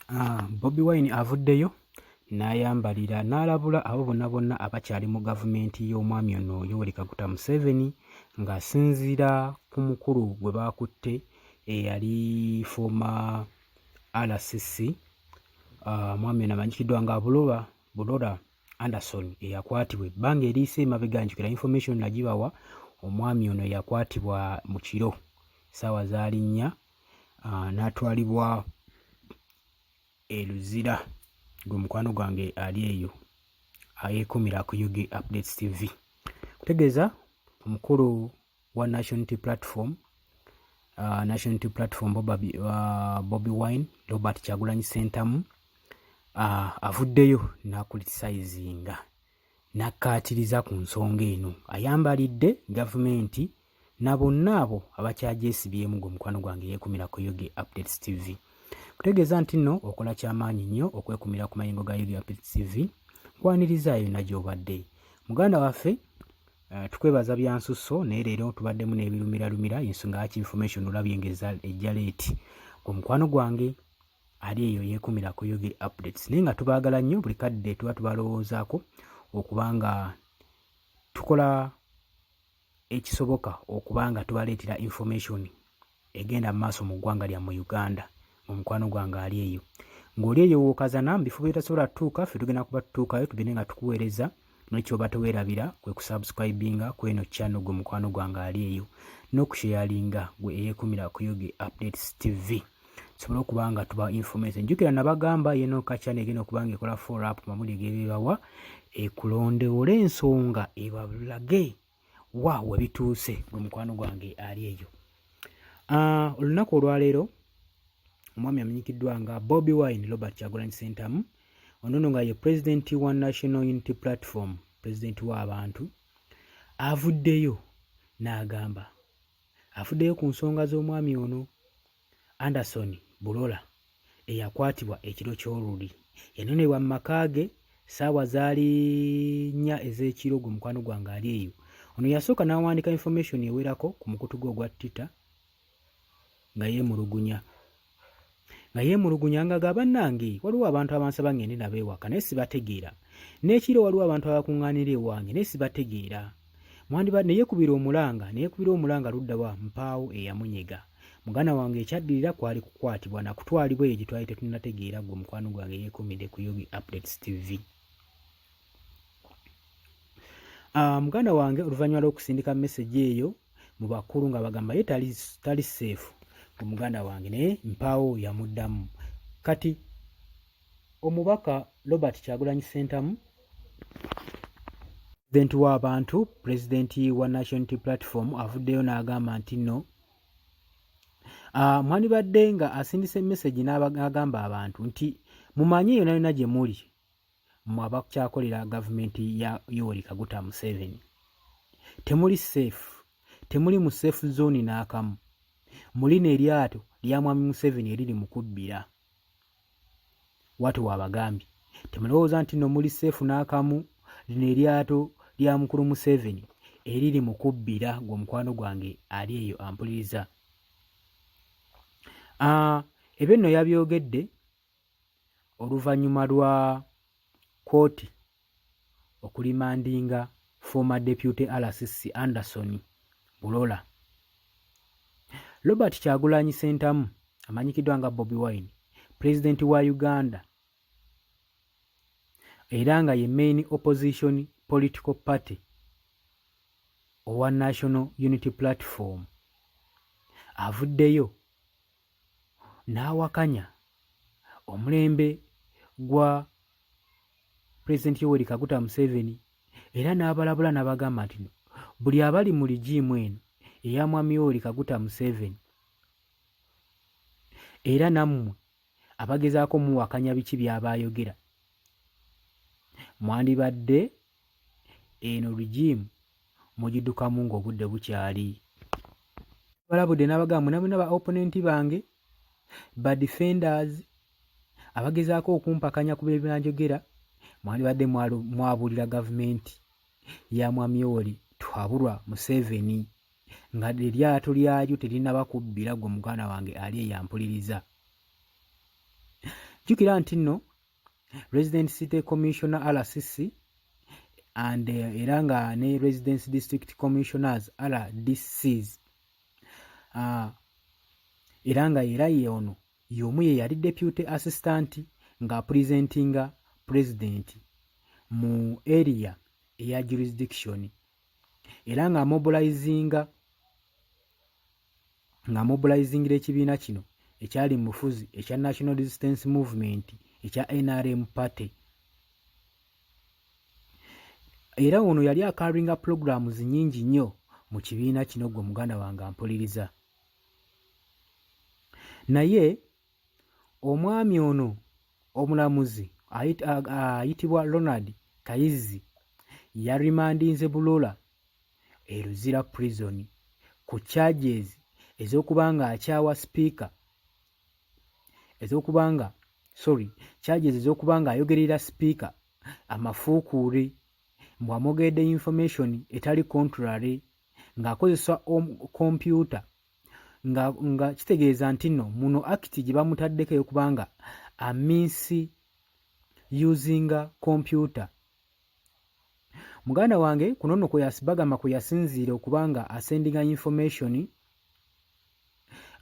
Bobi Wine avuddeyo n'ayambalira n'alabula abo bonna abakyali mu gavumenti y'omwami ono Yoweri Kaguta Museveni ng'asinziira ku mukulu gwe baakutte eyali former RCC mwami ono amanyikiddwa nga Bulola Anderson eyakwatibwa ebbanga eriise emabega njukira information nagibawa omwami ono yakwatibwa mu kiro ssaawa zaali 4 n'atwalibwa Eluzira gwe mukwano gwange ali eyo ayeekumira ku UG Updates TV kutegeeza omukulu wa National Unity Platform Bobi Wine Robert Kyagulanyi Ssentamu avuddeyo n'akulitisayizinga n'akkaatiriza ku nsonga eno ayambalidde gavumenti na bonna abo abakyagyesibyemu gwe mukwano gwange yeekumira ku UG Updates TV kutegeeza nti nno okola kyamaanyi nnyo okwekumira ku mayingo ga UG Updates TV nkwaniriza yonna gy'obadde muganda waffe tukwebaza bya nsusso naye leero tubaddemu n'ebirumiralumira ensonga yaki information olabye ng'ejja leeti gwe mukwano gwange ali eyo yeekumira ku UG Updates naye nga tubaagala nnyo buli kadde tuba tubalowoozaako okubanga tukola ekisoboka okubanga tubaleetera information egenda mu maaso mu ggwanga lyammwe Uganda omukwano gwange ali eyo ng'oli eyo wookazana mu bifo byetasobola tutuuka ffe tugenda kuba tutuukayo tugende nga tukuweereza n'ekyoba teweerabira kwe kusubscribinga ku eno channel gwe mukwano gwange ali eyo n'okusharinga gwe eyeekumira ku UG Updates TV sobola okuba nga tuba information njukira nabagamba yenooka channel egenda okuba nga ekola follow up mamuli egebeebawa ekulondeola ensonga ebabulage wa we bituuse gwe mukwano gwange ali eyo olunaku olwaleero omwami amanyikiddwa nga Bobi Wine Robert Kyagulanyi Ssentamu ono nga ye President wa National Unity Platform President w'abantu avuddeyo n'agamba avuddeyo ku nsonga z'omwami ono Anderson Bulola eyakwatibwa ekiro ky'oluli yanonebwa mu maka ge ssaawa zaali 4 ez'ekiro gwe mukwano gwange ali eyo ono yasooka n'awandiika information ewerako ku mukutu gwe ogwa Twitter nga yeemulugunya nga bannange waliwo abantu abansaba ngende nabo ewaka naye sibategeera n'ekiro waliwo abantu abakuŋŋaanira ewange naye sibategeera neyekubira omulanga luddawa mpaawo eyamunyega muganda wange ekyaddirira kwali kukwatibwa nakutwalibwa eyo gye twali tetunnategeera gwe mukwano gwange yeekumidde ku UG Updates TV muganda wange oluvannyuma lw'okusindika message eyo mu bakulu nga bagamba ye tali safe omuganda wange naye mpaawo yamuddamu kati omubaka Robert Kyagulanyi Ssentamu president w'abantu president wa National Unity Platform avuddeyo n'agamba nti nno mwandibadde nga asindise message n'agamba abantu nti mumanye yonna yonna gye muli mmwe abakyakolera gavumenti ya Yoweri Kaguta Museveni temuli safe temuli mu safe zone n'akamu mulina eryato lya mwami Museveni eriri mu kubbira watu wabagambye temulowooza nti no muli seefu n'akamu lino eryato lya mukulu Museveni eriri mu kubbira gwe mukwano gwange ali eyo ampuliriza ebyo nno yabyogedde oluvannyuma lwa kooti okulimandinga former deputy RCC Anderson Bulola Robert Kyagulanyi Ssentamu amanyikiddwa nga Bobi Wine president wa Uganda era nga ye main opposition political party owa National Unity Platform avuddeyo n'awakanya omulembe gwa President Yoweri Kaguta Museveni era n'abalabula n'abagamba nti buli abali mu ligimu eno eya mwami Yoweri Kaguta Museveni era nammwe abagezaako muwakanya biki by'abayogera mwandibadde eno ligimu mugiddukamu ng'obudde bukyali balabudde n'abagamba namwe ba opponenti bange ba defenders abagezaako okumpakanya ku bye byanjogera mwandibadde mwabulira gavumenti ya mwami Yoweri twabulwa Museveni nga eryato lyayo terinabakubbira gwe muganda wange ali eyampuliriza jjukira nti nno Resident City Commissioner RCC and era nga ne Residence District Commissioners RDCs era nga era ono y'omu ye yali deputy assistant nga presentinga president mu area eya jurisdiction era nga mobilizingira ekibiina kino ekyali mu bufuzi ekya National Resistance Movement ekya NRM party. Era ono yali akaringa programs nyingi nnyo mu kibiina kino gwe muganda wange ampuliriza. Naye omwami ono omulamuzi ayitibwa Ronald Kayizi yarimandinze Bulola Luzira prison ku charges ez'okubanga akyawa speaker charges ez'okubanga ayogerera speaker amafuukuule mbw'amogedde information etali contrary ng'akozesa computer nga kitegeeza nti nno muno act gye bamutaddeko ey'okubanga aminsi using computer. Muganda wange kuno nno bagamba kwe yasinziira okubanga asendinga information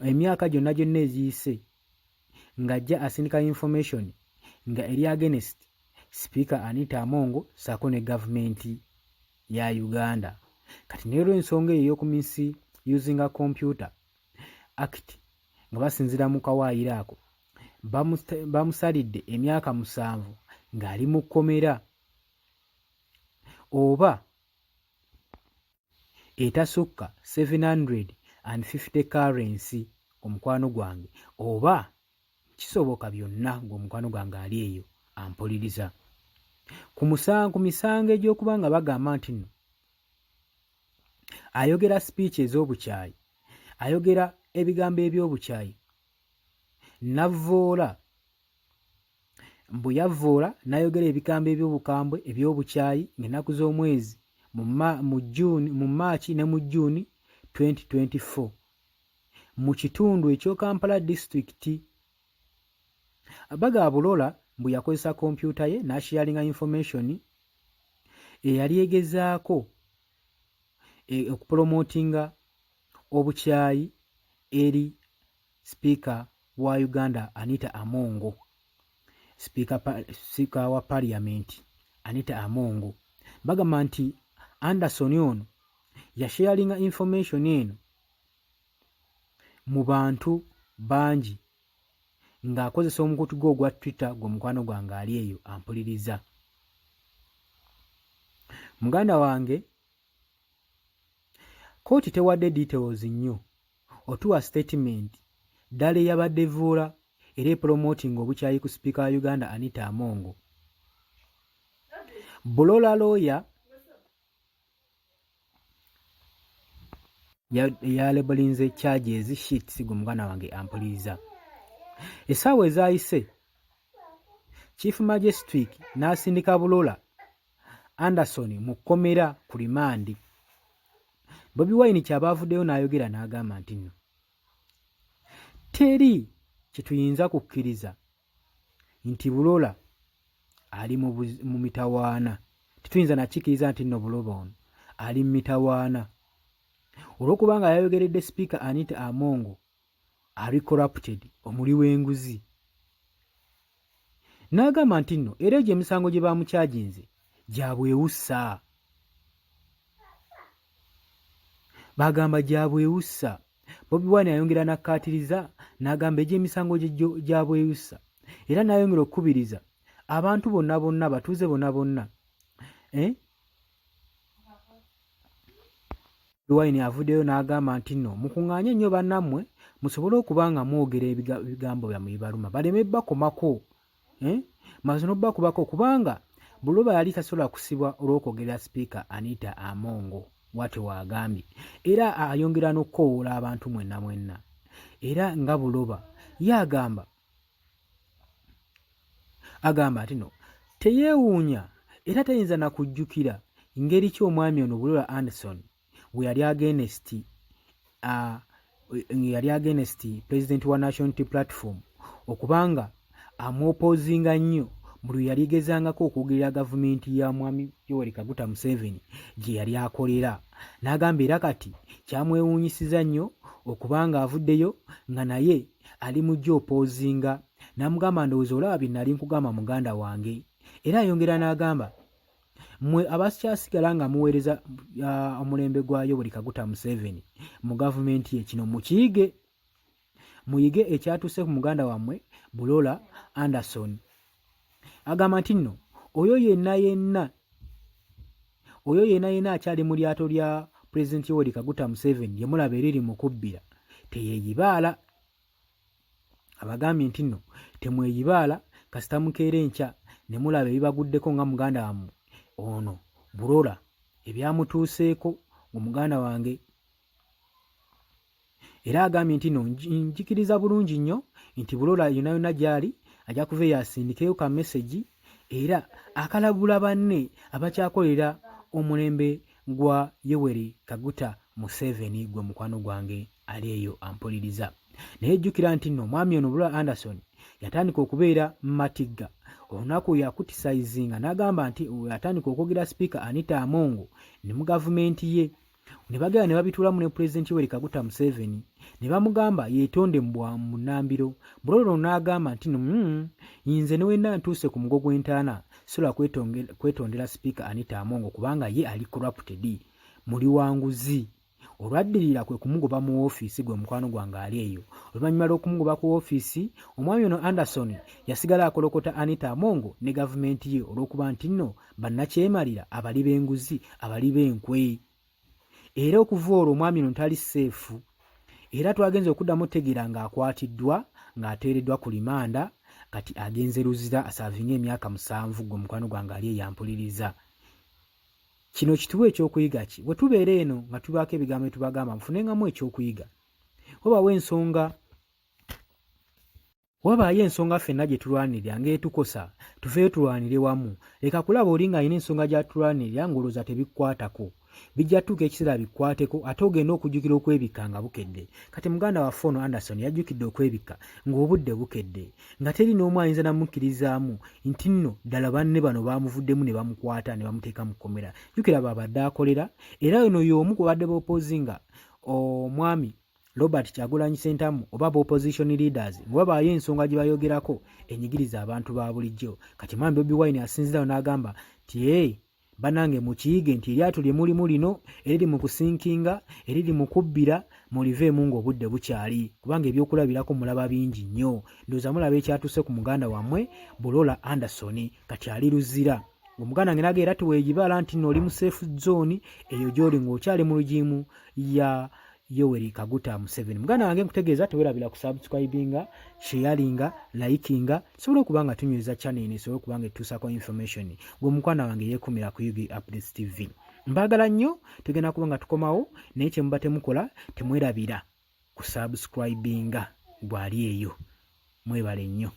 emyaka gyonna egiyise ng'ajja asindika information nga eri against Speaker Anita Amongo ssaako ne gavumenti ya Uganda. Kati neero ensonga eyo ey'okuminsi using a computer act nga basinzira mu kawaayiro ako bamusalidde emyaka 7 ng'ali mu kkomera oba etasukka 750 currency omukwano gwange oba kisoboka byonna ng'omukwano gwange ali eyo ampuliriza ku misango egy'okubanga bagamba nti nno ayogera speech ez'obukyayi ayogera ebigambo eby'obukyayi navvoola mbu yavvoola n'ayogera ebigambo eby'obukambwe eby'obukyayi ng'ennaku z'omwezi mu Maachi ne mu June 2024 mu kitundu ekyo Kampala District. Baga Bulola mbu yakozesa kompyuta ye n'asharinga information eyali egezaako okupromotinga obukyayi eri Speaker wa Uganda Anita Amongo, Speaker wa Parliament Anita Amongo. Bagamba nti Anderson ono yasharinga information eno mu bantu bangi ng'akozesa omukutu gwe ogwa Twitter gwe mukwano gwange ali eyo ampuliriza. Muganda wange kooti tewadde details nnyo otuwa statement ddala eyabadde evvuula era promoting obukyayi ku Speaker wa Uganda Anita Amongo. Bulola lawyer yalebelinze charges sheets gwe muganda wange ampuliriza. Essaawa ezayise Chief Magistrate n'asindika Bulola Anderson mu kkomera ku rimandi. Bobi Wine kyaba avuddeyo n'ayogera n'agamba nti nno teri kyetuyinza kukkiriza nti Bulola ali mu mitawaana. Tetuyinza nakikkiriza nti nno Bulola ono ali mu mitawaana olw'okubanga yayogeredde Speaker Anita Amongo ali corrupted omuli w'enguzi. N'agamba nti nno era egyo emisango gye bamukyaginze gyabwewussa. Bagamba gyabwewussa. Bobi Wine ayongera n'akkaatiriza n'agamba egy'emisango gyabwewussa era n'ayongera okukubiriza abantu bonna batuuze bonna Wine avuddeyo n'agamba nti nno mukuŋŋaanye nnyo bannammwe musobole okuba nga mwogera ebigambo byammwe bibaluma baleme bakomako maze n'obbakubako kubanga Buloba yali tasobola kusibwa olw'okwogera Speaker Anita Amongo wate wagambye era ayongera n'okukoowoola abantu mwenna era nga Buloba agamba ati no teyeewuunya era tayinza na kujjukira ngeri ki omwami ono Bulola Anderson we yali against President wa National Unity Platform okubanga amwopozinga nnyo mu lwe yali gezangako okwogerera gavumenti ya mwami Yoweri Kaguta Museveni gye yali akolera. N'agamba era kati kyamwewuunyisiza nnyo okubanga avuddeyo nga naye ali mu gy'opozinga. N'amugamba ndowooza olaba bye nali nkugamba muganda wange. Era ayongera n'agamba mmwe abakyasigala nga muweereza omulembe gwa Yoweri Kaguta Museveni mu gavumenti ye, kino mukiyige, muyige ekyatuuse ku muganda wammwe Bulola Anderson. Agamba nti nno oyo yenna yenna akyali mu lyato lya Pulezidenti Yoweri Kaguta Museveni lye mulaba eriri mu kubbira teyeeyibaala. Abagambye nti nno temweyibaala kasita mukeera enkya ne mulaba ebibaguddeko nga muganda wammwe ono Bulola ebyamutuuseeko mu muganda wange. Era agambye nti nno njikiriza bulungi nnyo nti Bulola yonna gy'ali ajja kuva yasindikeyo ka message era akalabula banne abakyakolera omulembe gwa Yoweri Kaguta Museveni gwe mukwano gwange ali eyo ampuliriza. Naye jjukira nti nno mwami ono Bulola Anderson yatandika okubeera mu matigga olunaku yakutisayizinga n'agamba nti yatandika okwogera Sipiika Anita Among ne mu gavumenti ye ne bagenda ne babituulamu ne Pulezidenti Yoweri Kaguta Museveni ne bamugamba yeetonde mu nnambiro. Bulola n'agamba nti nze ne wenna ntuuse ku mugo gw'entaana sobola kwetondera Sipiika Anita Among kubanga ye ali corrupted, muli wanguzi. Olwaddirira kwe kumugoba mu woofiisi gwe mukwano gwange ali eyo. Oluvannyuma lw'okumugoba ku woofiisi omwami ono Anderson yasigala akolokota Anita Among ne gavumenti ye olw'okuba nti nno bannakyemalira abali b'enguzi abali b'enkwe. Era okuva olwo omwami ono tali seefu era twagenze okuddamu otegeera ng'akwatiddwa ng'ateereddwa ku limanda kati agenze luzira asaavinga emyaka 7 gwe mukwano gwange ali eyampuliriza. Kino kituwa ekyokuyiga ki? Bwe tubeera eno nga tubaako ebigambo tubagamba mufunengamu ekyokuyiga. Wabaayo ensonga ffenna gye tulwanirira ng'etukosa tuveeyo tulwanire wamu. Leka kulaba oli ng'alina ensonga gy'atulwanirira ng'olowooza tebikwatako. Bijja tuuka ekiseera bikwateko ate ogenda okujjukira okwebikka nga bukedde. Kati muganda waffe ono Anderson yajjukidde okwebikka ng'obudde bukedde nga teri n'omu ayinza namukkirizaamu nti nno ddala banne bano baamuvuddemu ne bamukwata ne bamuteeka mu kkomera. Jjukira baabadde akolera era eno y'omu ku badde b'oppozinga omwami Robert Kyagulanyi Ssentamu oba opposition leaders wabaayo ensonga gye bayogerako enyigiriza abantu ba bulijjo. Kati mwami Bobi Wine asinzirayo n'agamba nti banange mukiyige nti eryato lye mulimu lino eriri mu kusinkinga eriri mu kubbira muliveemu ng'obudde bukyali kubanga ebyokulabirako mulaba bingi nnyo. Ndowooza mulaba ekyatuuse ku muganda wammwe Bulola Anderson kati ali luzira. Omuganda wange nage era teweeyibala nti nno oli mu safe zone eyo gy'oli ng'okyali mu lugimu ya Yoweri Kaguta Museveni. Muganda wange nkutegeeza tewerabira ku subscribinga, sharinga, likinga sobola okuba nga tunyweza channel eno sobola okuba nga etuusako information. Gwe mukwana wange yeekumira ku UG Updates TV. Mbagala nnyo tugenda kuba nga tukomawo naye kye muba temukola temwerabira ku subscribinga gwali eyo. Mwebale nnyo.